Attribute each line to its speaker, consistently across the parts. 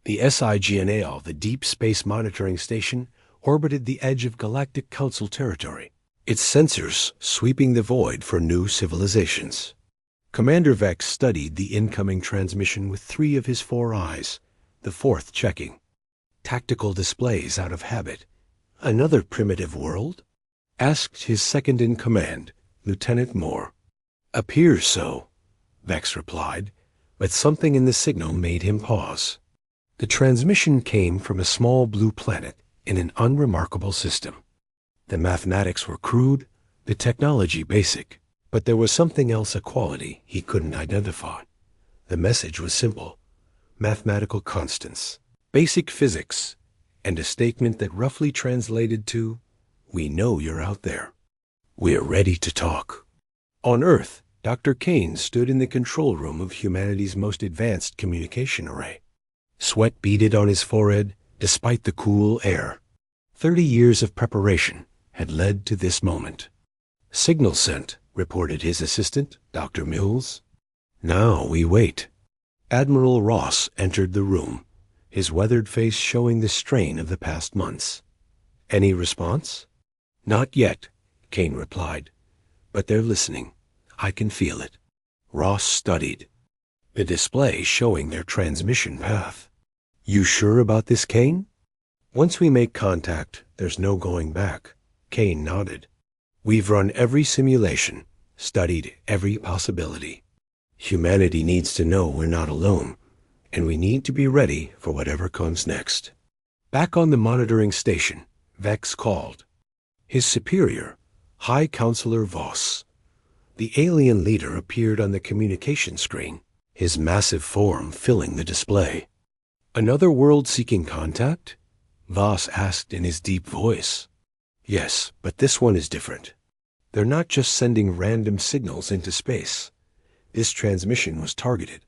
Speaker 1: The SIGNAL, the Deep Space Monitoring Station, orbited the edge of Galactic Council territory, its sensors sweeping the void for new civilizations. Commander Vex studied the incoming transmission with 3 of his 4 eyes, the 4th checking. Tactical displays out of habit. Another primitive world? Asked his second-in-command, Lieutenant Moore. Appears so, Vex replied, but something in the signal made him pause. The transmission came from a small blue planet in an unremarkable system. The mathematics were crude, the technology basic, but there was something else, a quality he couldn't identify. The message was simple: mathematical constants, basic physics, and a statement that roughly translated to, "We know you're out there. We're ready to talk." On Earth, Dr. Kane stood in the control room of humanity's most advanced communication array. Sweat beaded on his forehead despite the cool air. 30 years of preparation had led to this moment. "Signal sent," reported his assistant, Dr. Mills. "Now we wait." Admiral Ross entered the room, his weathered face showing the strain of the past months. "Any response?" "Not yet," Kane replied. "But they're listening. I can feel it." Ross studied the display showing their transmission path. "You sure about this, Kane?" "Once we make contact, there's no going back." Kane nodded. "We've run every simulation, studied every possibility. Humanity needs to know we're not alone, and we need to be ready for whatever comes next." Back on the monitoring station, Vex called. His superior, High Counselor Voss. The alien leader appeared on the communication screen, his massive form filling the display. "Another world seeking contact?" Voss asked in his deep voice. "Yes, but this one is different. They're not just sending random signals into space. This transmission was targeted,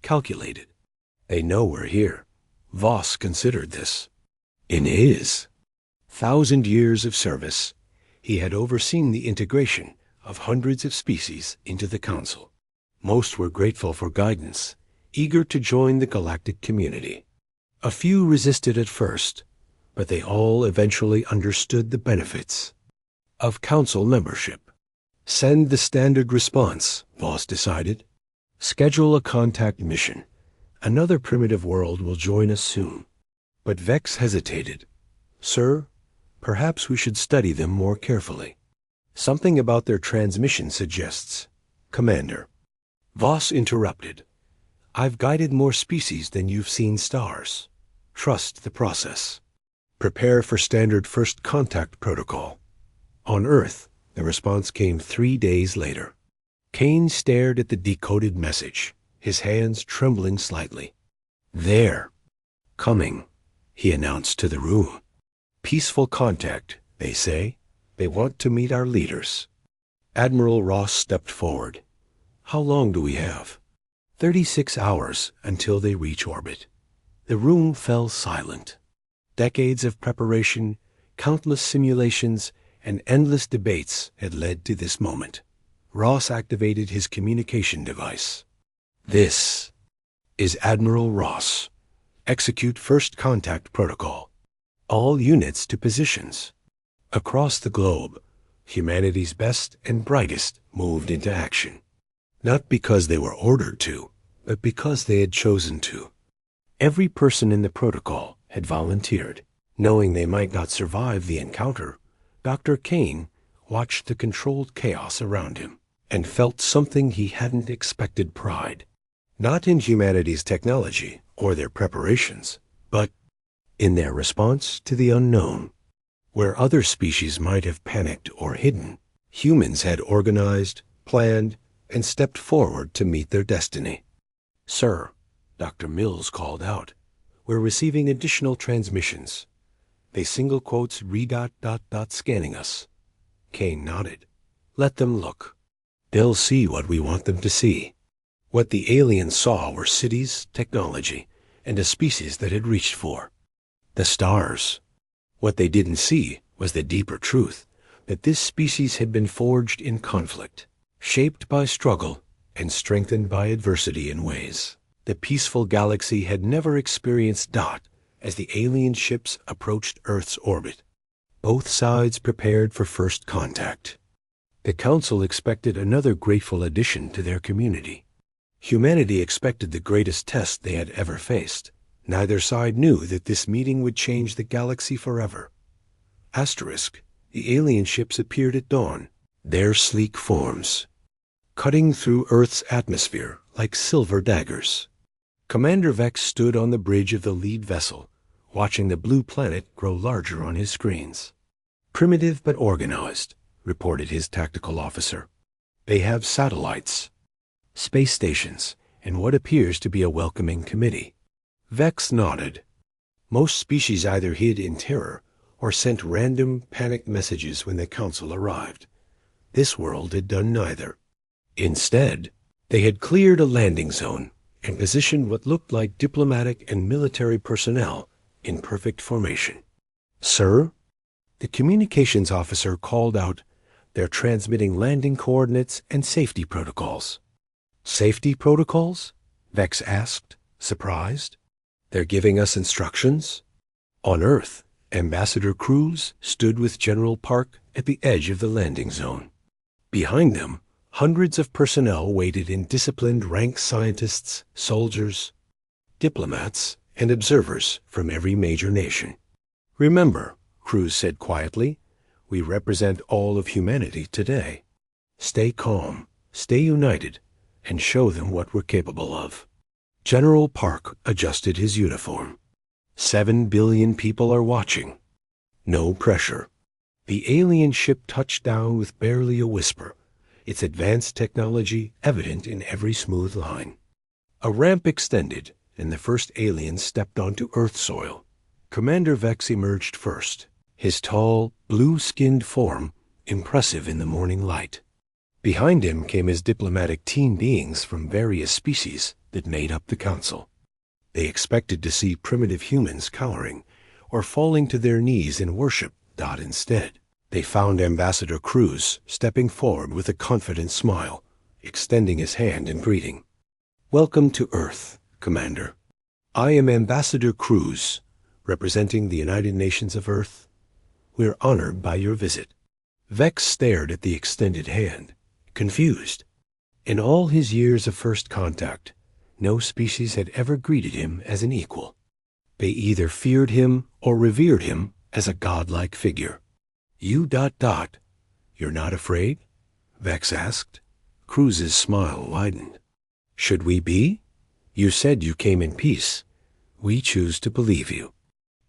Speaker 1: calculated. They know we're here." Voss considered this. In his 1,000 years of service, he had overseen the integration of hundreds of species into the Council. Most were grateful for guidance, eager to join the galactic community. A few resisted at first, but they all eventually understood the benefits of Council membership. "Send the standard response," Voss decided. "Schedule a contact mission. Another primitive world will join us soon." But Vex hesitated. "Sir, perhaps we should study them more carefully. Something about their transmission suggests." "Commander." Voss interrupted. "I've guided more species than you've seen stars. Trust the process. Prepare for standard first contact protocol." On Earth, the response came 3 days later. Kane stared at the decoded message, his hands trembling slightly. "There. Coming," he announced to the room. "Peaceful contact, they say. They want to meet our leaders." Admiral Ross stepped forward. "How long do we have?" 36 hours until they reach orbit." The room fell silent. Decades of preparation, countless simulations, and endless debates had led to this moment. Ross activated his communication device. "This is Admiral Ross. Execute first contact protocol. All units to positions." Across the globe, humanity's best and brightest moved into action. Not because they were ordered to, but because they had chosen to. Every person in the protocol had volunteered. Knowing they might not survive the encounter, Dr. Kane watched the controlled chaos around him and felt something he hadn't expected: pride. Not in humanity's technology or their preparations, but in their response to the unknown. Where other species might have panicked or hidden, humans had organized, planned, and stepped forward to meet their destiny. "Sir," Dr. Mills called out, "we're receiving additional transmissions. They single quotes scanning us." Kane nodded. "Let them look. They'll see what we want them to see." What the aliens saw were cities, technology, and a species that had reached for the stars. What they didn't see was the deeper truth, that this species had been forged in conflict, shaped by struggle, and strengthened by adversity in ways The peaceful galaxy had never experienced dot as the alien ships approached Earth's orbit. Both sides prepared for first contact. The Council expected another grateful addition to their community. Humanity expected the greatest test they had ever faced. Neither side knew that this meeting would change the galaxy forever. Asterisk, the alien ships appeared at dawn, their sleek forms cutting through Earth's atmosphere like silver daggers. Commander Vex stood on the bridge of the lead vessel, watching the blue planet grow larger on his screens. Primitive but organized, reported his tactical officer. They have satellites, space stations, and what appears to be a welcoming committee. Vex nodded. Most species either hid in terror or sent random, panicked messages when the Council arrived. This world had done neither. Instead, they had cleared a landing zone and positioned what looked like diplomatic and military personnel in perfect formation. "Sir?" The communications officer called out, "They're transmitting landing coordinates and safety protocols." "Safety protocols?" Vex asked, surprised. "They're giving us instructions?" On Earth, Ambassador Cruz stood with General Park at the edge of the landing zone. Behind them, hundreds of personnel waited in disciplined rank: scientists, soldiers, diplomats, and observers from every major nation. "Remember," Cruz said quietly, "we represent all of humanity today. Stay calm, stay united, and show them what we're capable of." General Park adjusted his uniform. 7 billion people are watching. No pressure. The alien ship touched down with barely a whisper, its advanced technology evident in every smooth line. A ramp extended, and the first alien stepped onto Earth soil. Commander Vex emerged first, his tall, blue-skinned form impressive in the morning light. Behind him came his diplomatic team beings from various species that made up the Council. They expected to see primitive humans cowering or falling to their knees in worship. Instead, they found Ambassador Cruz stepping forward with a confident smile, extending his hand in greeting. "Welcome to Earth, Commander. I am Ambassador Cruz, representing the United Nations of Earth. We're honored by your visit." Vex stared at the extended hand, confused. In all his years of first contact, no species had ever greeted him as an equal. They either feared him or revered him as a godlike figure. "You're not afraid?" Vex asked. Cruz's smile widened. "Should we be? You said you came in peace. We choose to believe you."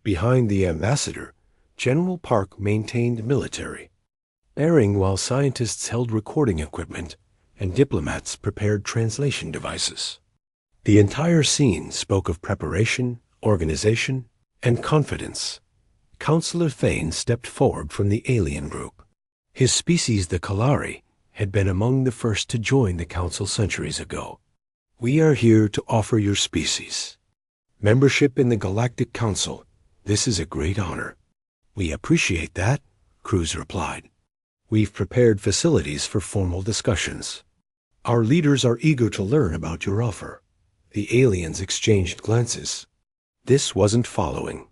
Speaker 1: Behind the ambassador, General Park maintained military, bearing while scientists held recording equipment and diplomats prepared translation devices. The entire scene spoke of preparation, organization, and confidence. Counselor Thane stepped forward from the alien group. His species, the Kalari, had been among the first to join the Council centuries ago. "We are here to offer your species membership in the Galactic Council. This is a great honor." "We appreciate that," Cruz replied. "We've prepared facilities for formal discussions. Our leaders are eager to learn about your offer." The aliens exchanged glances. This wasn't following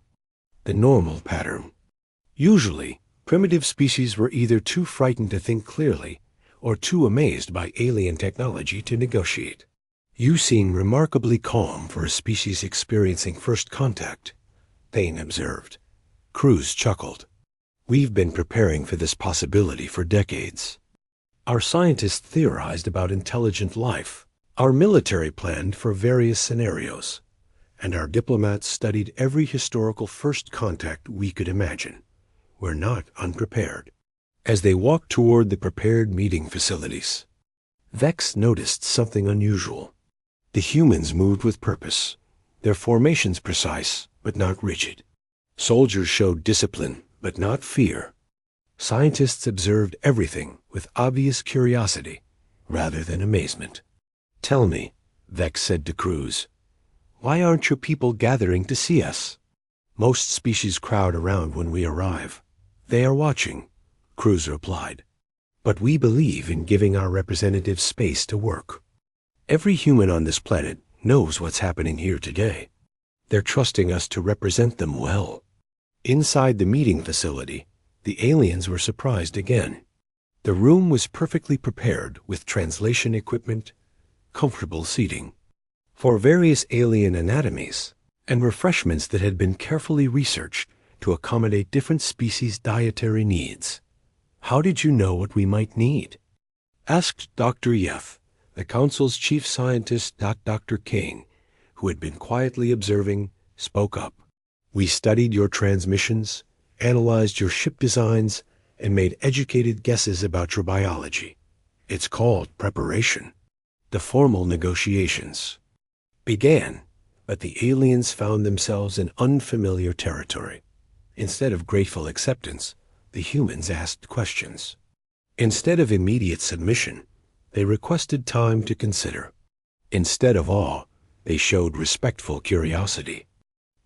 Speaker 1: the normal pattern. Usually, primitive species were either too frightened to think clearly or too amazed by alien technology to negotiate. "You seem remarkably calm for a species experiencing first contact," Thane observed. Cruz chuckled. "We've been preparing for this possibility for decades. Our scientists theorized about intelligent life. Our military planned for various scenarios, and our diplomats studied every historical first contact we could imagine. We're not unprepared." As they walked toward the prepared meeting facilities, Vex noticed something unusual. The humans moved with purpose, their formations precise but not rigid. Soldiers showed discipline but not fear. Scientists observed everything with obvious curiosity rather than amazement. "Tell me," Vex said to Cruz, "why aren't your people gathering to see us?" "Most species crowd around when we arrive. They are watching," Cruz replied. "But we believe in giving our representatives space to work. Every human on this planet knows what's happening here today. They're trusting us to represent them well. Inside the meeting facility, the aliens were surprised again. The room was perfectly prepared with translation equipment, comfortable seating for various alien anatomies, and refreshments that had been carefully researched to accommodate different species' dietary needs. "How did you know what we might need?" asked Dr. Yef, the Council's chief scientist. Dr. King, who had been quietly observing, spoke up. "We studied your transmissions, analyzed your ship designs, and made educated guesses about your biology. It's called preparation." The formal negotiations began, but the aliens found themselves in unfamiliar territory. Instead of grateful acceptance, the humans asked questions. Instead of immediate submission, they requested time to consider. Instead of awe, they showed respectful curiosity.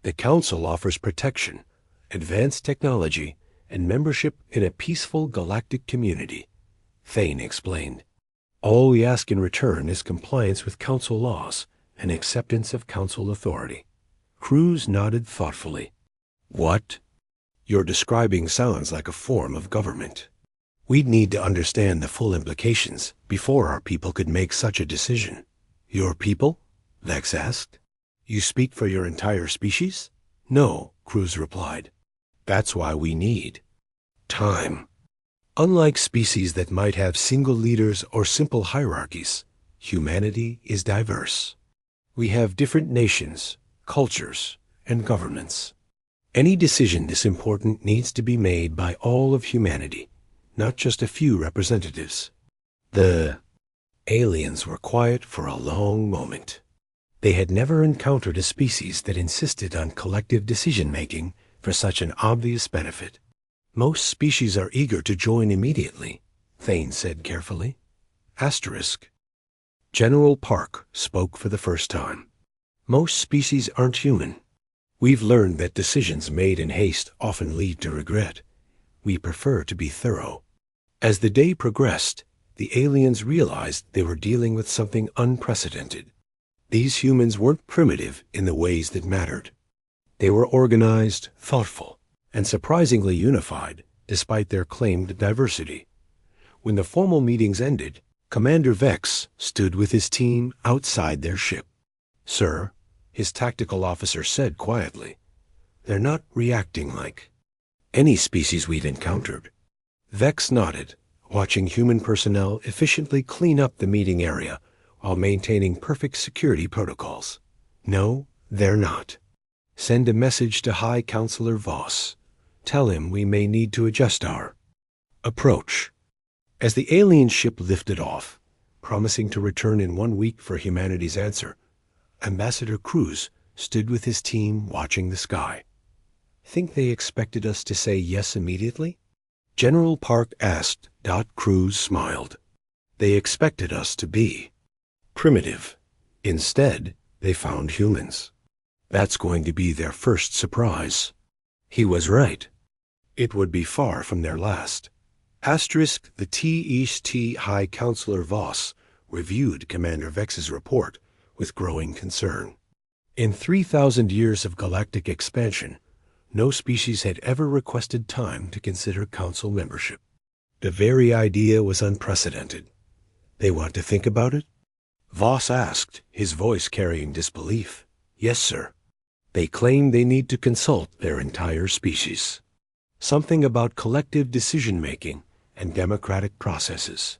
Speaker 1: The Council offers protection, advanced technology, and membership in a peaceful galactic community, Thane explained. "All we ask in return is compliance with Council laws and acceptance of Council authority." Cruz nodded thoughtfully. "What you're describing sounds like a form of government. We'd need to understand the full implications before our people could make such a decision." "Your people?" Vex asked. "You speak for your entire species?" "No," Cruz replied. "That's why we need time. Unlike species that might have single leaders or simple hierarchies, humanity is diverse. We have different nations, cultures, and governments. Any decision this important needs to be made by all of humanity, not just a few representatives." The aliens were quiet for a long moment. They had never encountered a species that insisted on collective decision-making for such an obvious benefit. "Most species are eager to join immediately," Thane said carefully. Asterisk. General Park spoke for the first time. "Most species aren't human. We've learned that decisions made in haste often lead to regret. We prefer to be thorough." As the day progressed, the aliens realized they were dealing with something unprecedented. These humans weren't primitive in the ways that mattered. They were organized, thoughtful, and surprisingly unified despite their claimed diversity. When the formal meetings ended, Commander Vex stood with his team outside their ship. "Sir," his tactical officer said quietly, "they're not reacting like any species we've encountered." Vex nodded, watching human personnel efficiently clean up the meeting area while maintaining perfect security protocols. "No, they're not. Send a message to High Counselor Voss. Tell him we may need to adjust our approach." As the alien ship lifted off, promising to return in 1 week for humanity's answer, Ambassador Cruz stood with his team watching the sky. "Think they expected us to say yes immediately?" General Park asked. Cruz smiled. "They expected us to be primitive. Instead, they found humans. That's going to be their first surprise." He was right. It would be far from their last. Asterisk. The T High Counselor Voss reviewed Commander Vex's report with growing concern. In 3,000 years of galactic expansion, no species had ever requested time to consider Council membership. The very idea was unprecedented. "They want to think about it?" Voss asked, his voice carrying disbelief. "Yes, sir. They claim they need to consult their entire species. Something about collective decision-making and democratic processes."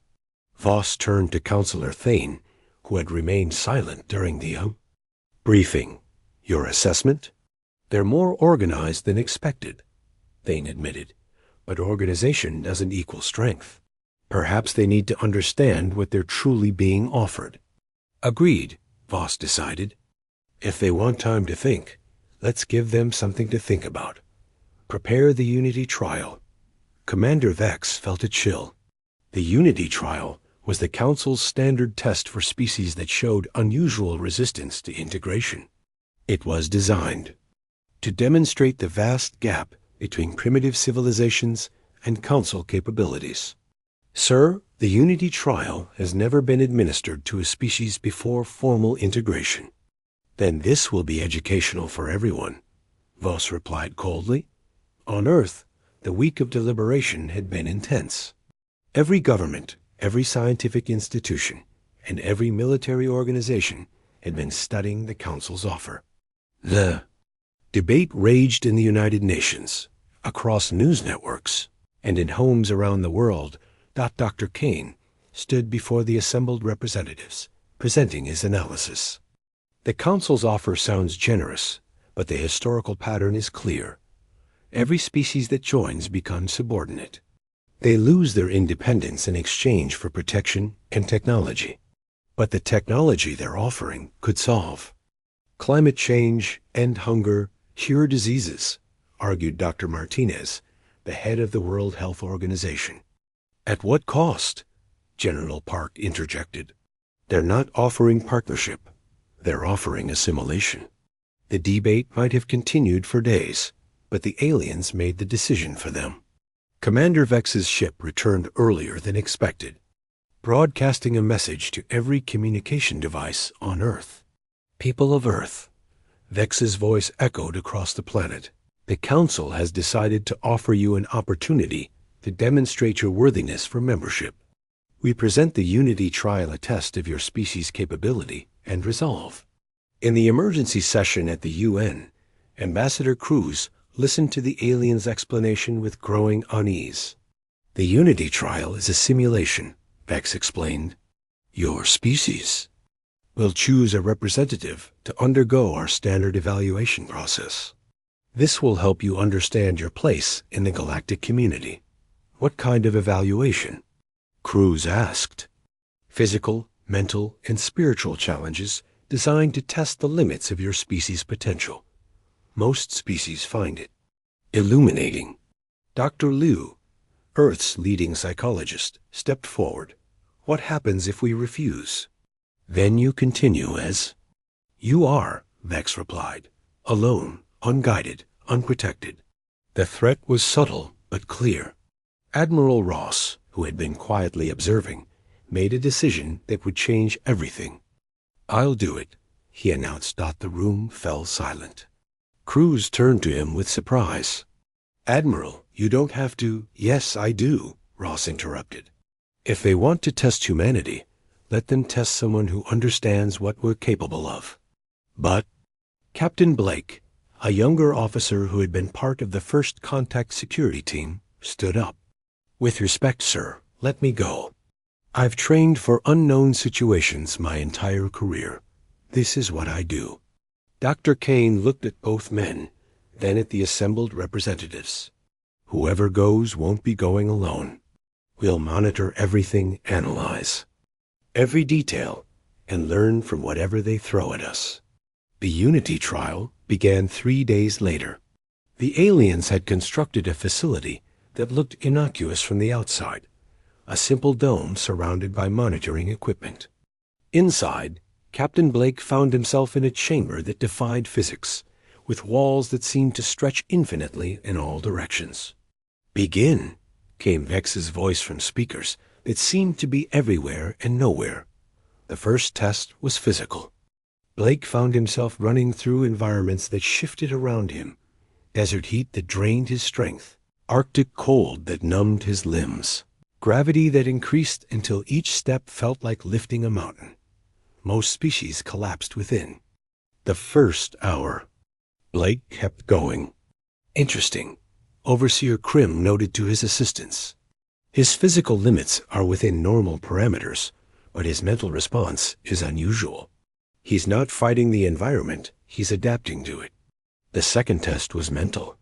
Speaker 1: Voss turned to Counselor Thane, who had remained silent during the briefing. "Your assessment?" "They're more organized than expected," Thane admitted, "but organization doesn't equal strength. Perhaps they need to understand what they're truly being offered." "Agreed," Voss decided. "If they want time to think, let's give them something to think about. Prepare the Unity trial." Commander Vex felt a chill. The Unity trial was the Council's standard test for species that showed unusual resistance to integration. It was designed to demonstrate the vast gap between primitive civilizations and Council capabilities. "Sir, the Unity trial has never been administered to a species before formal integration. Then this will be educational for everyone, Voss replied coldly. On Earth, the week of deliberation had been intense. Every government, every scientific institution, and every military organization had been studying the Council's offer. The debate raged in the United Nations, across news networks, and in homes around the world. Dr. Kane stood before the assembled representatives, presenting his analysis. The Council's offer sounds generous, but the historical pattern is clear. Every species that joins becomes subordinate. They lose their independence in exchange for protection and technology. But the technology they're offering could solve climate change, end hunger, cure diseases, argued Dr. Martinez, the head of the World Health Organization. At what cost? General Park interjected. They're not offering partnership. They're offering assimilation. The debate might have continued for days, but the aliens made the decision for them. Commander Vex's ship returned earlier than expected, broadcasting a message to every communication device on Earth. People of Earth, Vex's voice echoed across the planet. The Council has decided to offer you an opportunity to demonstrate your worthiness for membership. We present the Unity trial, a test of your species' capability and resolve. In the emergency session at the UN, Ambassador Cruz listened to the aliens' explanation with growing unease. The Unity trial is a simulation, Vex explained. Your species will choose a representative to undergo our standard evaluation process. This will help you understand your place in the galactic community. What kind of evaluation? Cruz asked. Physical, mental, and spiritual challenges designed to test the limits of your species' potential. Most species find it illuminating. Dr. Liu, Earth's leading psychologist, stepped forward. What happens if we refuse? Then you continue as you are, Vex replied, alone, unguided, unprotected. The threat was subtle but clear. Admiral Ross, who had been quietly observing, made a decision that would change everything. I'll do it, he announced. The room fell silent. Cruz turned to him with surprise. Admiral, you don't have to. Yes, I do, Ross interrupted. If they want to test humanity, let them test someone who understands what we're capable of. But Captain Blake, a younger officer who had been part of the first contact security team, stood up. With respect, sir, let me go. I've trained for unknown situations my entire career. This is what I do. Dr. Kane looked at both men, then at the assembled representatives. Whoever goes won't be going alone. We'll monitor everything, analyze every detail, and learn from whatever they throw at us. The Unity trial began 3 days later. The aliens had constructed a facility that looked innocuous from the outside, a simple dome surrounded by monitoring equipment. Inside, Captain Blake found himself in a chamber that defied physics, with walls that seemed to stretch infinitely in all directions. Begin, came Vex's voice from speakers that seemed to be everywhere and nowhere. The first test was physical. Blake found himself running through environments that shifted around him, desert heat that drained his strength, Arctic cold that numbed his limbs, gravity that increased until each step felt like lifting a mountain. Most species collapsed within. The first hour. Blake kept going. Interesting, Overseer Krim noted to his assistants. His physical limits are within normal parameters, but his mental response is unusual. He's not fighting the environment, he's adapting to it. The second test was mental.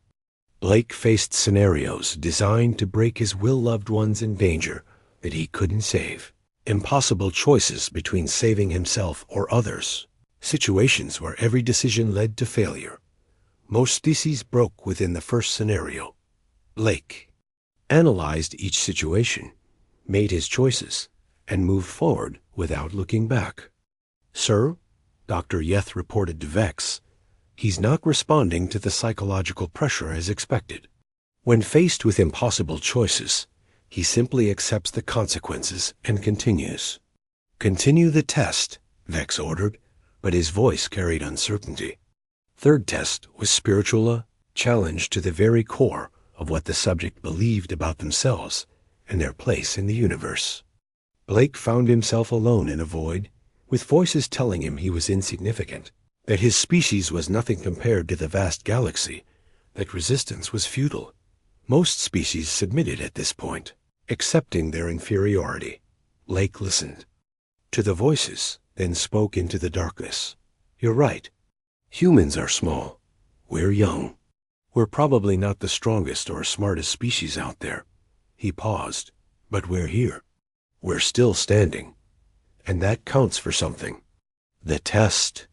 Speaker 1: Blake faced scenarios designed to break his well-loved ones in danger that he couldn't save. Impossible choices between saving himself or others. Situations where every decision led to failure. Most species broke within the first scenario. Blake analyzed each situation, made his choices, and moved forward without looking back. Sir, Dr. Yeth reported to Vex, he's not responding to the psychological pressure as expected. When faced with impossible choices, he simply accepts the consequences and continues. Continue the test, Vex ordered. but his voice carried uncertainty. Third test was spiritual, a challenge to the very core of what the subject believed about themselves and their place in the universe. Blake found himself alone in a void, with voices telling him he was insignificant, that his species was nothing compared to the vast galaxy, that resistance was futile. Most species submitted at this point, accepting their inferiority. Blake listened to the voices, then spoke into the darkness. "You're right. Humans are small. We're young. We're probably not the strongest or smartest species out there." He paused. "But we're here. We're still standing. And that counts for something." The test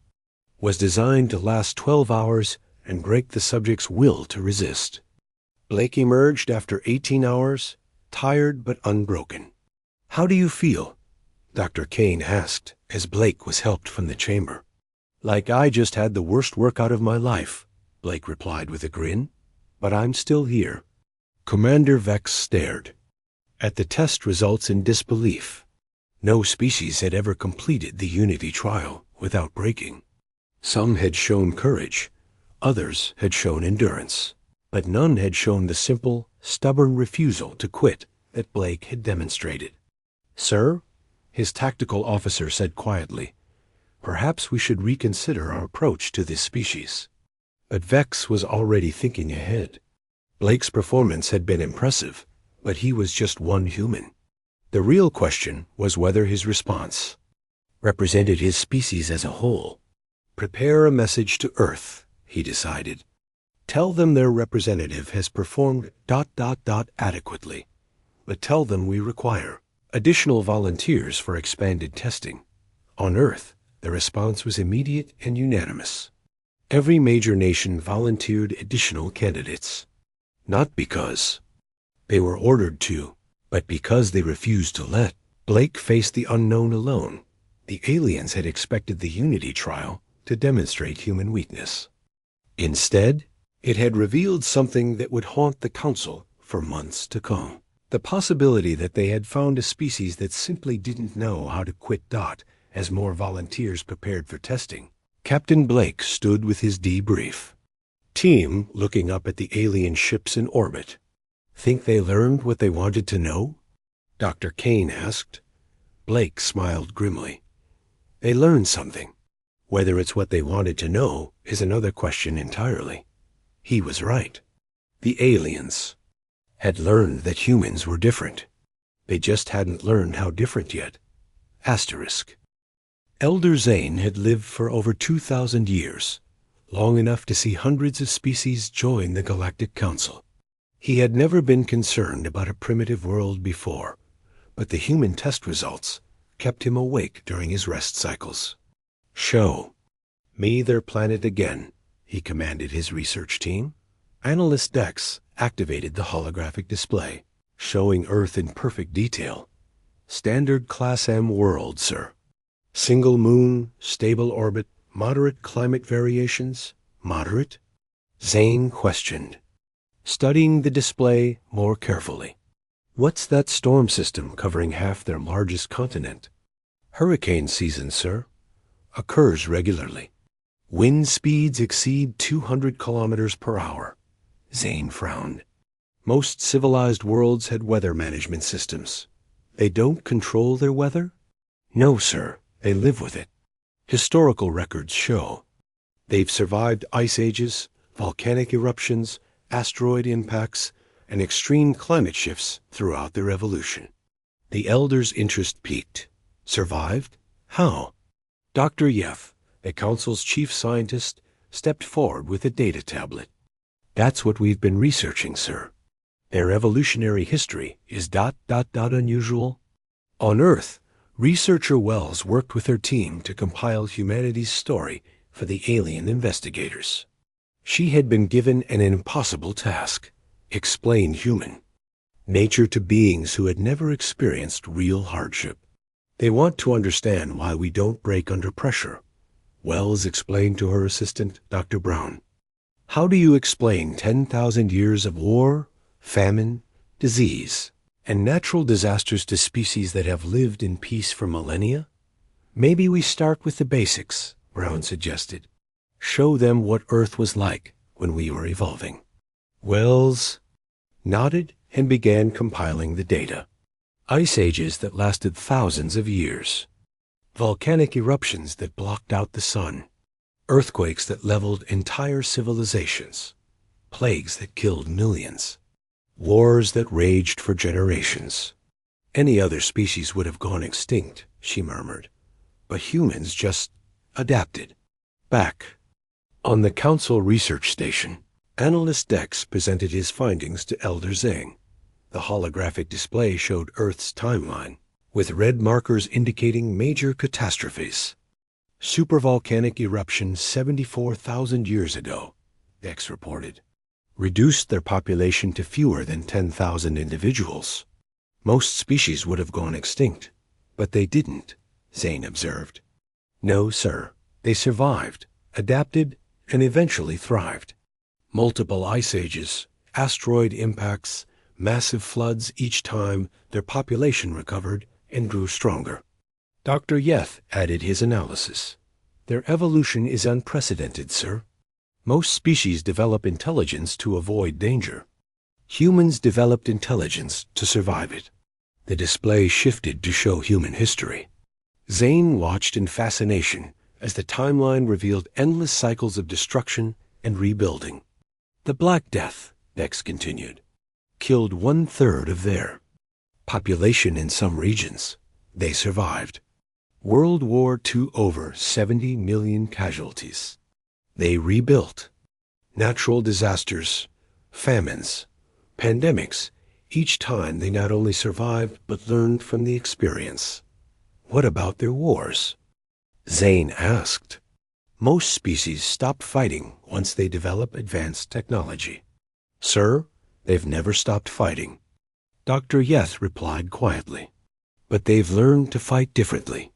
Speaker 1: was designed to last 12 hours and break the subject's will to resist. Blake emerged after 18 hours, tired but unbroken. "How do you feel?" Dr. Kane asked as Blake was helped from the chamber. "Like I just had the worst workout of my life," Blake replied with a grin. "But I'm still here." Commander Vex stared at the test results in disbelief. No species had ever completed the Unity trial without breaking. Some had shown courage, others had shown endurance, but none had shown the simple, stubborn refusal to quit that Blake had demonstrated. "Sir," his tactical officer said quietly, "perhaps we should reconsider our approach to this species." But Vex was already thinking ahead. Blake's performance had been impressive, but he was just one human. The real question was whether his response represented his species as a whole. "Prepare a message to Earth," he decided. "Tell them their representative has performed ... adequately. But tell them we require additional volunteers for expanded testing." On Earth, the response was immediate and unanimous. Every major nation volunteered additional candidates. Not because they were ordered to, but because they refused to let. Blake faced the unknown alone. The aliens had expected the Unity trial to demonstrate human weakness. Instead, it had revealed something that would haunt the Council for months to come. The possibility that they had found a species that simply didn't know how to quit. As more volunteers prepared for testing, Captain Blake stood with his debrief team looking up at the alien ships in orbit. "Think they learned what they wanted to know?" Dr. Kane asked. Blake smiled grimly. "They learned something. Whether it's what they wanted to know is another question entirely." He was right. The aliens had learned that humans were different. They just hadn't learned how different yet. Asterisk. Elder Zane had lived for over 2,000 years, long enough to see hundreds of species join the Galactic Council. He had never been concerned about a primitive world before, but the human test results kept him awake during his rest cycles. "Show me their planet again," he commanded his research team. Analyst Dex activated the holographic display, showing Earth in perfect detail. "Standard Class M world, sir. Single moon, stable orbit, moderate climate variations." "Moderate?" Zane questioned, studying the display more carefully. "What's that storm system covering half their largest continent?" "Hurricane season, sir. Occurs regularly. Wind speeds exceed 200 kilometers per hour." Zane frowned. "Most civilized worlds had weather management systems. They don't control their weather?" "No, sir. They live with it. Historical records show they've survived ice ages, volcanic eruptions, asteroid impacts, and extreme climate shifts throughout their evolution." The Elder's interest peaked. "Survived? How?" Dr. Yef, the Council's chief scientist, stepped forward with a data tablet. "That's what we've been researching, sir. Their evolutionary history is ... unusual." On Earth, researcher Wells worked with her team to compile humanity's story for the alien investigators. She had been given an impossible task: explain human nature to beings who had never experienced real hardship. "They want to understand why we don't break under pressure," Wells explained to her assistant, Dr. Brown. "How do you explain 10,000 years of war, famine, disease, and natural disasters to species that have lived in peace for millennia? Maybe we start with the basics, Brown suggested. Show them what Earth was like when we were evolving. Wells nodded and began compiling the data. Ice ages that lasted thousands of years. Volcanic eruptions that blocked out the sun. Earthquakes that leveled entire civilizations. Plagues that killed millions. Wars that raged for generations. Any other species would have gone extinct, she murmured. But humans just adapted. Back on the Council Research Station, Analyst Dex presented his findings to Elder Zhang. The holographic display showed Earth's timeline, with red markers indicating major catastrophes. Supervolcanic eruption 74,000 years ago, Dex reported, reduced their population to fewer than 10,000 individuals. Most species would have gone extinct, but they didn't, Zane observed. No, sir. They survived, adapted, and eventually thrived. Multiple ice ages, asteroid impacts, massive floods each time their population recovered and grew stronger. Dr. Yeth added his analysis. Their evolution is unprecedented, sir. Most species develop intelligence to avoid danger. Humans developed intelligence to survive it. The display shifted to show human history. Zane watched in fascination as the timeline revealed endless cycles of destruction and rebuilding. The Black Death, Dex continued, killed 1/3 of their population in some regions. They survived. World War II over 70 million casualties. They rebuilt. Natural disasters, famines, pandemics, each time they not only survived but learned from the experience. What about their wars? Zane asked. Most species stop fighting once they develop advanced technology. Sir, they've never stopped fighting. Dr. Yeth replied quietly. But they've learned to fight differently.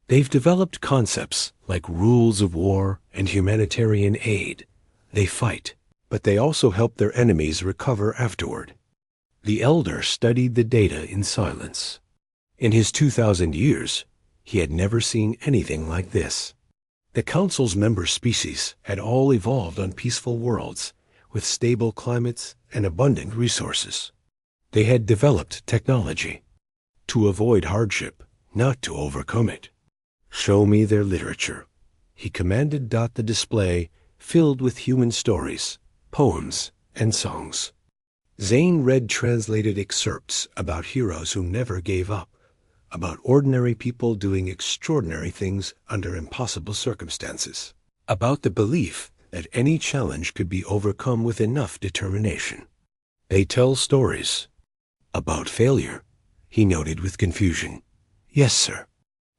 Speaker 1: They've developed concepts like rules of war and humanitarian aid. They fight, but they also help their enemies recover afterward. The elder studied the data in silence. In his 2,000 years, he had never seen anything like this. The Council's member species had all evolved on peaceful worlds with stable climates and abundant resources. They had developed technology to avoid hardship, not to overcome it. Show me their literature, he commanded. The display filled with human stories, poems, and songs. Zane read translated excerpts about heroes who never gave up, about ordinary people doing extraordinary things under impossible circumstances, about the belief that any challenge could be overcome with enough determination. They tell stories about failure, he noted with confusion. Yes, sir.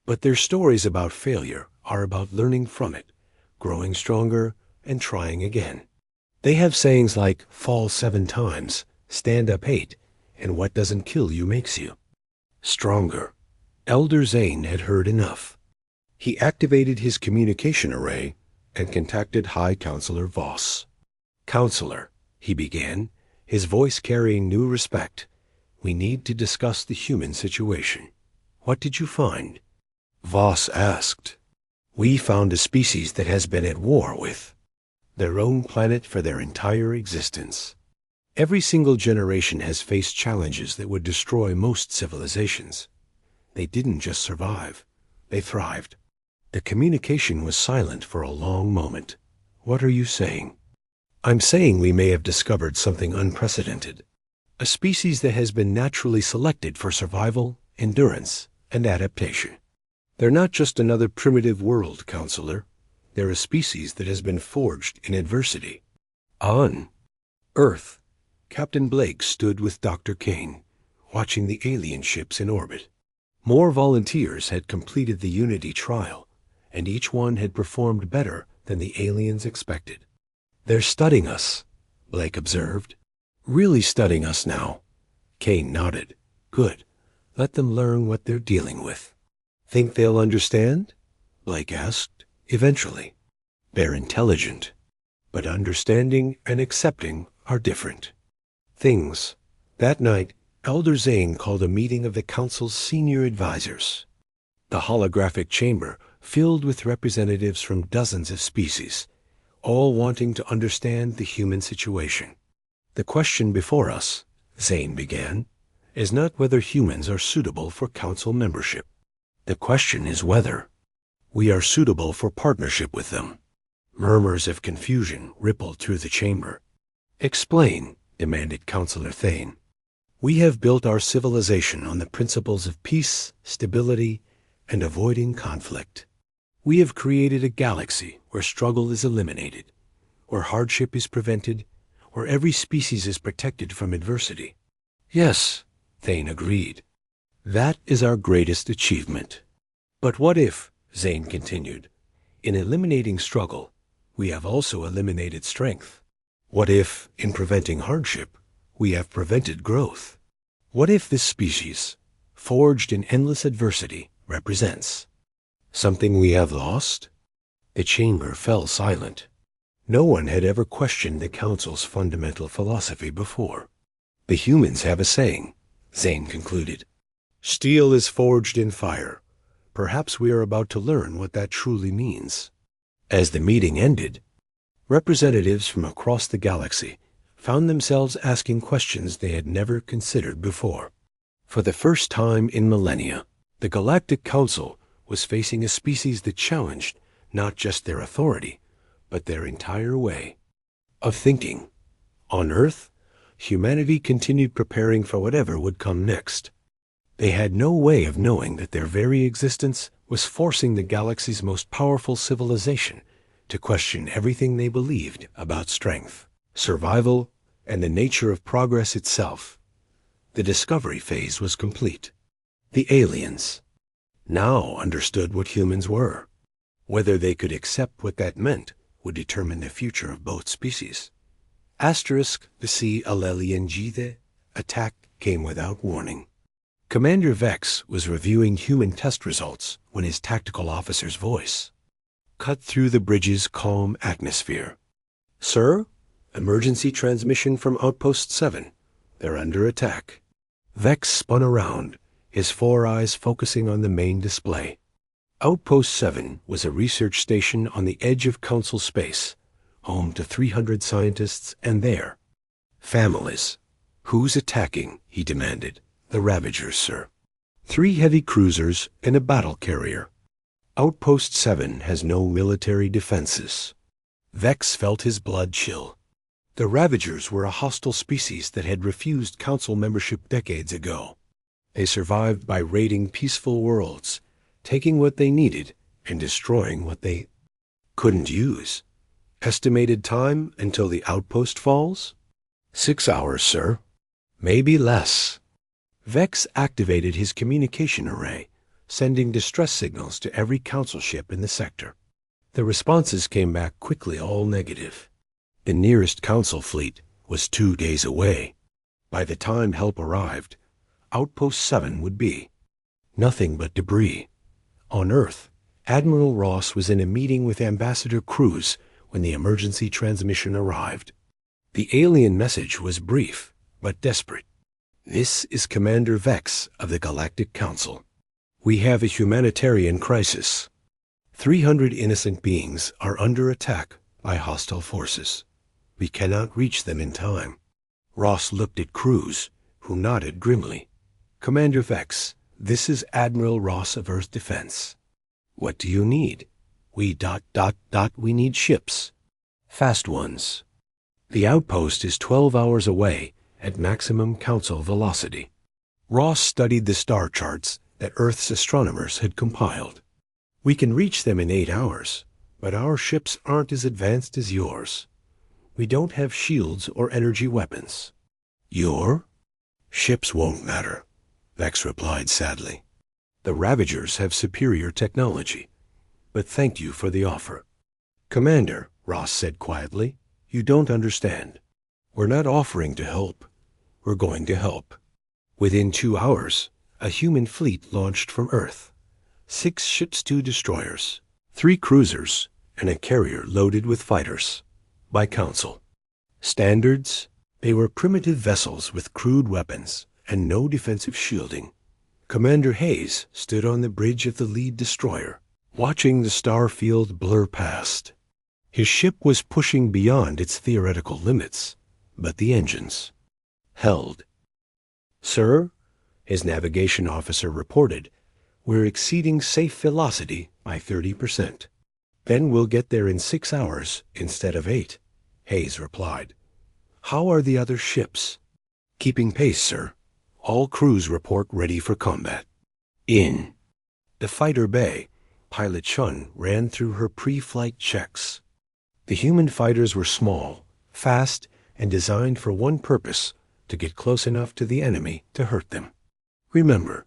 Speaker 1: But their stories about failure are about learning from it, growing stronger, and trying again. They have sayings like, fall 7 times, stand up 8, and what doesn't kill you makes you stronger. Elder Zane had heard enough. He activated his communication array and contacted High Counselor Voss. Counselor, he began, his voice carrying new respect, we need to discuss the human situation. What did you find? Voss asked. We found a species that has been at war with their own planet for their entire existence. Every single generation has faced challenges that would destroy most civilizations. They didn't just survive, they thrived. The communication was silent for a long moment. What are you saying? I'm saying we may have discovered something unprecedented. A species that has been naturally selected for survival, endurance, and adaptation. They're not just another primitive world, Counselor. They're a species that has been forged in adversity. On Earth, Captain Blake stood with Dr. Kane, watching the alien ships in orbit. More volunteers had completed the Unity trial, and each one had performed better than the aliens expected. They're studying us, Blake observed. Really studying us now. Kane nodded. Good. Let them learn what they're dealing with. Think they'll understand? Blake asked. Eventually. They're intelligent, but understanding and accepting are different things. That night, Elder Zane called a meeting of the Council's senior advisors. The holographic chamber filled with representatives from dozens of species, all wanting to understand the human situation. "The question before us," Zane began, "is not whether humans are suitable for council membership. The question is whether we are suitable for partnership with them." Murmurs of confusion rippled through the chamber. "Explain," demanded Councillor Thane. "We have built our civilization on the principles of peace, stability, and avoiding conflict. We have created a galaxy where struggle is eliminated, where hardship is prevented, where every species is protected from adversity." "Yes," Thane agreed. "That is our greatest achievement. But what if," Zane continued, "in eliminating struggle, we have also eliminated strength? What if, in preventing hardship, we have prevented growth? What if this species, forged in endless adversity, represents something we have lost?" The chamber fell silent. No one had ever questioned the Council's fundamental philosophy before. "The humans have a saying," Zane concluded. "Steel is forged in fire. Perhaps we are about to learn what that truly means." As the meeting ended, representatives from across the galaxy found themselves asking questions they had never considered before. For the first time in millennia, the Galactic Council was facing a species that challenged not just their authority, but their entire way of thinking. On Earth, humanity continued preparing for whatever would come next. They had no way of knowing that their very existence was forcing the galaxy's most powerful civilization to question everything they believed about strength, survival, and the nature of progress itself. The discovery phase was complete. The aliens now understood what humans were. Whether they could accept what that meant would determine the future of both species. Asterisk the C. Alelian attack came without warning. Commander Vex was reviewing human test results when his tactical officer's voice cut through the bridge's calm atmosphere. "Sir, emergency transmission from Outpost 7. They're under attack." Vex spun around, his four eyes focusing on the main display. Outpost 7 was a research station on the edge of Council space, home to 300 scientists and their families. "Who's attacking?" he demanded. "The Ravagers, sir. 3 heavy cruisers and a battle carrier. Outpost 7 has no military defenses." Vex felt his blood chill. The Ravagers were a hostile species that had refused Council membership decades ago. They survived by raiding peaceful worlds, taking what they needed and destroying what they couldn't use. "Estimated time until the outpost falls?" 6 hours, sir. "Maybe less." Vex activated his communication array, sending distress signals to every Council ship in the sector. The responses came back quickly, all negative. The nearest Council fleet was 2 days away. By the time help arrived, Outpost 7 would be nothing but debris. On Earth, Admiral Ross was in a meeting with Ambassador Cruz when the emergency transmission arrived. The alien message was brief, but desperate. "This is Commander Vex of the Galactic Council. We have a humanitarian crisis. 300 innocent beings are under attack by hostile forces. We cannot reach them in time." Ross looked at Cruz, who nodded grimly. "Commander Vex, this is Admiral Ross of Earth Defense. What do you need?" We need ships. Fast ones. The outpost is 12 hours away at maximum Council velocity." Ross studied the star charts that Earth's astronomers had compiled. "We can reach them in 8 hours, but our ships aren't as advanced as yours. We don't have shields or energy weapons." "Your ships won't matter," Vex replied sadly. "The Ravagers have superior technology, but thank you for the offer." "Commander," Ross said quietly, "you don't understand. We're not offering to help. We're going to help." Within 2 hours, a human fleet launched from Earth. 6 ships, 2 destroyers, 3 cruisers, and a carrier loaded with fighters. By Council standards, they were primitive vessels with crude weapons and no defensive shielding. Commander Hayes stood on the bridge of the lead destroyer, watching the star field blur past. His ship was pushing beyond its theoretical limits, but the engines held. "Sir," his navigation officer reported, "we're exceeding safe velocity by 30%. Then we'll get there in 6 hours instead of 8, Hayes replied. "How are the other ships?" "Keeping pace, sir. All crews report ready for combat." In the fighter bay, Pilot Chun ran through her pre-flight checks. The human fighters were small, fast, and designed for one purpose: to get close enough to the enemy to hurt them. "Remember,"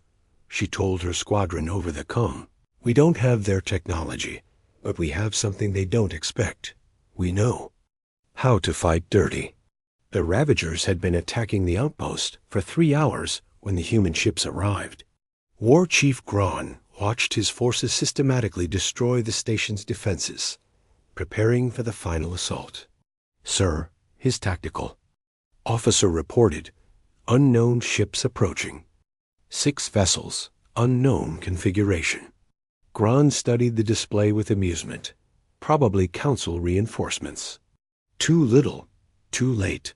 Speaker 1: she told her squadron over the comm, "we don't have their technology, but we have something they don't expect. We know how to fight dirty." The Ravagers had been attacking the outpost for 3 hours when the human ships arrived. War Chief Gron watched his forces systematically destroy the station's defenses, preparing for the final assault. "Sir," his tactical officer reported, "unknown ships approaching. 6 vessels, unknown configuration." Gron studied the display with amusement. Probably council reinforcements. Too little, too late.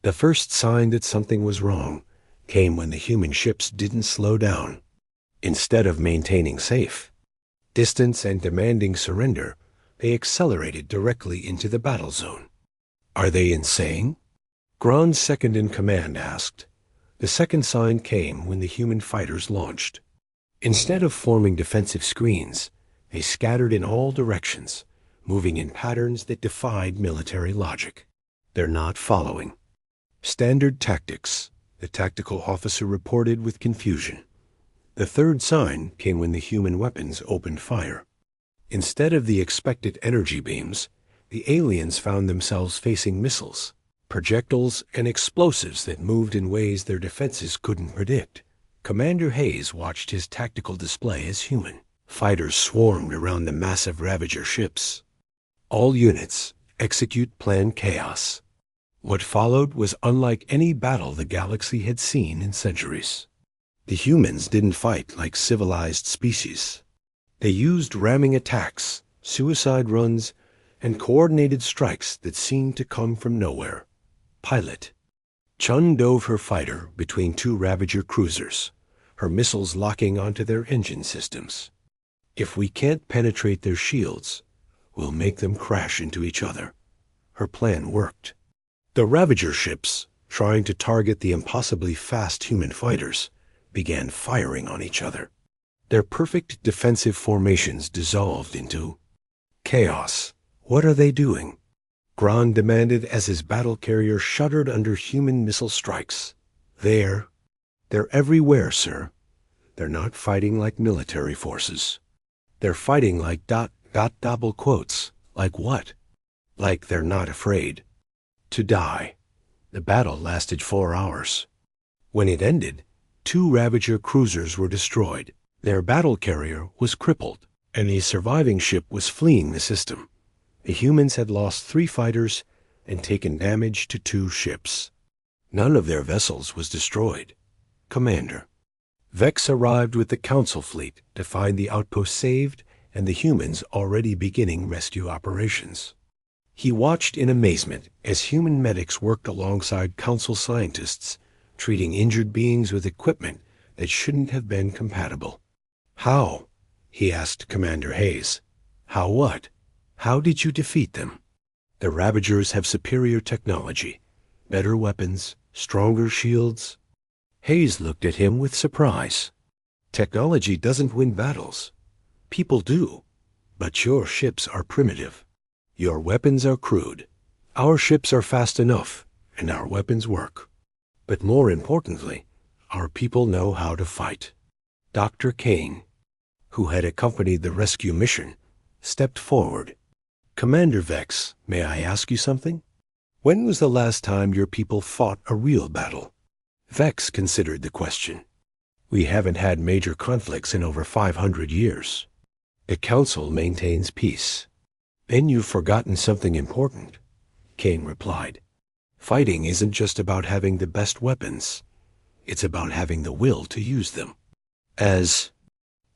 Speaker 1: The first sign that something was wrong came when the human ships didn't slow down. Instead of maintaining safe distance and demanding surrender, they accelerated directly into the battle zone. "Are they insane?" Gron's second-in-command asked. The second sign came when the human fighters launched. Instead of forming defensive screens, they scattered in all directions, moving in patterns that defied military logic. "They're not following standard tactics," the tactical officer reported with confusion. The third sign came when the human weapons opened fire. Instead of the expected energy beams, the aliens found themselves facing missiles, projectiles, and explosives that moved in ways their defenses couldn't predict. Commander Hayes watched his tactical display as human fighters swarmed around the massive Ravager ships. "All units, execute Plan Chaos." What followed was unlike any battle the galaxy had seen in centuries. The humans didn't fight like civilized species. They used ramming attacks, suicide runs, and coordinated strikes that seemed to come from nowhere. Pilot Chun dove her fighter between 2 Ravager cruisers, her missiles locking onto their engine systems. "If we can't penetrate their shields, we'll make them crash into each other." Her plan worked. The Ravager ships, trying to target the impossibly fast human fighters, began firing on each other. Their perfect defensive formations dissolved into chaos. "What are they doing?" Gron demanded as his battle carrier shuddered under human missile strikes. They're everywhere, sir. They're not fighting like military forces. They're fighting like ... double quotes. Like what? Like they're not afraid to die." The battle lasted 4 hours. When it ended, 2 Ravager cruisers were destroyed. Their battle carrier was crippled, and the surviving ship was fleeing the system. The humans had lost 3 fighters and taken damage to 2 ships. None of their vessels was destroyed. "Commander." Vex arrived with the Council fleet to find the outpost saved and the humans already beginning rescue operations. He watched in amazement as human medics worked alongside Council scientists, treating injured beings with equipment that shouldn't have been compatible. "How?" he asked Commander Hayes. "How what? How did you defeat them?" "The Ravagers have superior technology, better weapons, stronger shields." Hayes looked at him with surprise. "Technology doesn't win battles. People do. But your ships are primitive. Your weapons are crude. Our ships are fast enough, and our weapons work. But more importantly, our people know how to fight." Dr. Kane, who had accompanied the rescue mission, stepped forward. "Commander Vex, may I ask you something? When was the last time your people fought a real battle?" Vex considered the question. "We haven't had major conflicts in over 500 years. The Council maintains peace." "Then you've forgotten something important," Kane replied. "Fighting isn't just about having the best weapons. It's about having the will to use them." As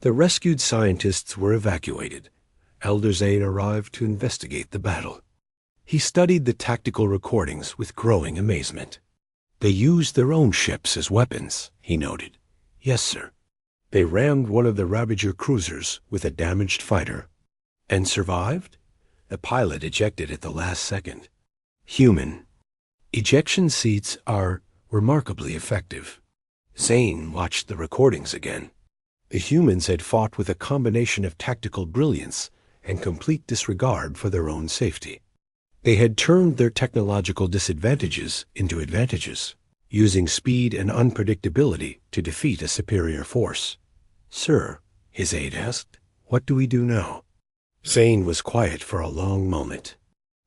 Speaker 1: The rescued scientists were evacuated. Elder Zane arrived to investigate the battle. He studied the tactical recordings with growing amazement. They used their own ships as weapons, he noted. Yes, sir. They rammed one of the Ravager cruisers with a damaged fighter. And survived? The pilot ejected at the last second. Human. Ejection seats are remarkably effective. Zane watched the recordings again. The humans had fought with a combination of tactical brilliance and complete disregard for their own safety. They had turned their technological disadvantages into advantages, using speed and unpredictability to defeat a superior force. Sir, his aide asked, what do we do now? Zane was quiet for a long moment.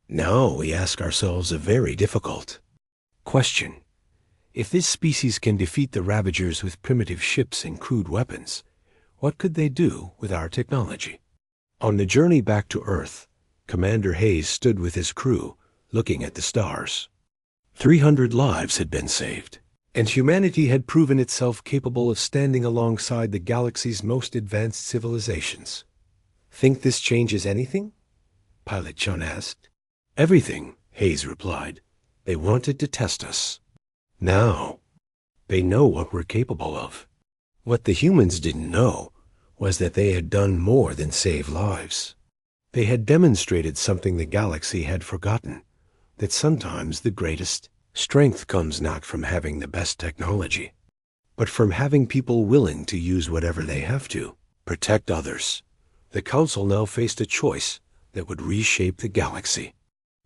Speaker 1: Now we ask ourselves a very difficult question. If this species can defeat the Ravagers with primitive ships and crude weapons, what could they do with our technology? On the journey back to Earth, Commander Hayes stood with his crew, looking at the stars. 300 lives had been saved, and humanity had proven itself capable of standing alongside the galaxy's most advanced civilizations. Think this changes anything? Pilot Chun asked. Everything, Hayes replied. They wanted to test us. Now, they know what we're capable of. What the humans didn't know was that they had done more than save lives. They had demonstrated something the galaxy had forgotten, that sometimes the greatest strength comes not from having the best technology, but from having people willing to use whatever they have to protect others. The Council now faced a choice that would reshape the galaxy.